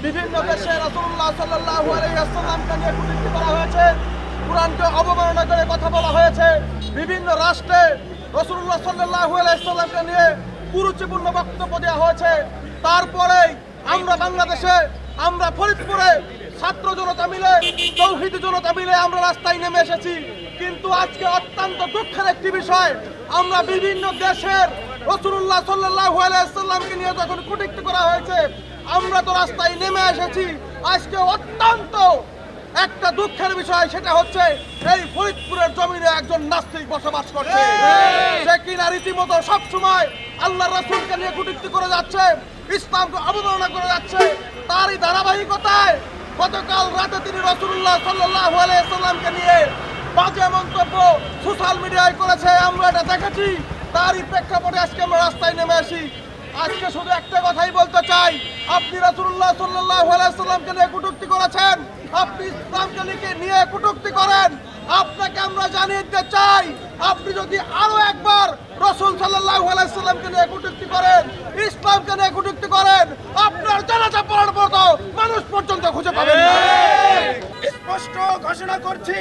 বিভিন্ন দেশে রাসূলুল্লাহ সাল্লাল্লাহু আলাইহি ওয়াসাল্লামকে নিয়ে কটূক্তি করা হয়েছে, কোরআনকে অবমাননা করে কথা বলা হয়েছে। বিভিন্ন রাষ্ট্রে রাসূলুল্লাহ সাল্লাল্লাহু আলাইহি ওয়াসাল্লামকে নিয়ে কুরুচিপূর্ণ বক্তব্য দেওয়া হয়েছে। তারপরেই আমরা বাংলাদেশে, আমরা ফরিদপুরে ছাত্র জনতা মিলে, তৌহিদি জনতা মিলে আমরা রাস্তায় নেমে এসেছি। কিন্তু আজকে অত্যন্ত দুঃখের একটি বিষয়, আমরা বিভিন্ন দেশের রাসূলুল্লাহ সাল্লাল্লাহু আলাইহি ওয়াসাল্লামকে নিয়ে যখন কটূক্তি করা হয়েছে, আমরা তো রাস্তায় নেমে এসেছি। আজকে অত্যন্ত একটা দুঃখের বিষয়, সেটা হচ্ছে এই ফরিদপুরের জমিনে একজন নাস্তিক বসবাস করছে, সে কিনা রীতিমতো সবসময় আল্লাহ রাসূলকে নিয়ে কটূক্তি করে যাচ্ছে, ইসলামকে অবমাননা করে যাচ্ছে। তারই ধারাবাহিকতায় গতকাল রাতে তিনি রাসূলুল্লাহ সাল্লাল্লাহু আলাইহি ওয়াসাল্লামকে নিয়ে বাজে মন্তব্য সোশ্যাল মিডিয়ায় করেছে, আমরা এটা দেখেছি। তারই প্রেক্ষাপটে আজকে আমরা রাস্তায় নেমে আসি। আজকে শুধু একটা কথাই বলতে চাই, আপনি রাসূলুল্লাহ সাল্লাল্লাহু আলাইহি ওয়াসাল্লামকে নিয়ে কটূক্তি করেছেন, আপনি ইসলামকে নিয়ে কটূক্তি করেন। আপনাকে আমরা জানিয়ে দিতে চাই, আপনি যদি আরো একবার রাসূল সাল্লাল্লাহু আলাইহি ওয়াসাল্লামকে নিয়ে কটূক্তি করেন, ইসলামকে নিয়ে কটূক্তি করেন, আপনার জানাজা পড়ার মতো মানুষ পর্যন্ত খুঁজে পাবেন না। স্পষ্ট ঘোষণা করছি,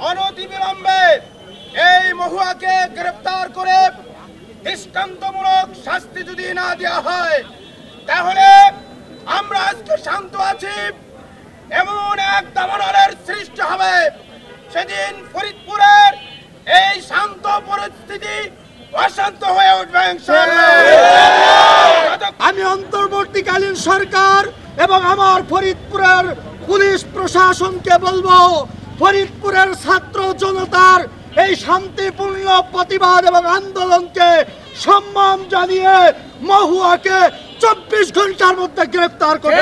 অনতিবিলম্বে এই মহুয়াকে গ্রেফতার করে দৃষ্টান্তমূলক শাস্তি যদি না দেওয়া হয়, তাহলে আমরা আজকে শান্ত আছি, এমন এক দাবানলের সৃষ্টি হবে, সেদিন ফরিদপুরের এই শান্ত পরিস্থিতি অশান্ত হয়ে উঠবে ইনশাআল্লাহ। আমি অন্তর্বর্তীকালীন সরকার এবং আমার ফরিদপুরের পুলিশ প্রশাসনকে বলবো, ফরিদপুরের ছাত্র জনতার এই শান্তিপূর্ণ প্রতিবাদ এবং আন্দোলনকে সম্মান জানিয়ে মহুয়াকে 24 ঘন্টার মধ্যে গ্রেফতার করে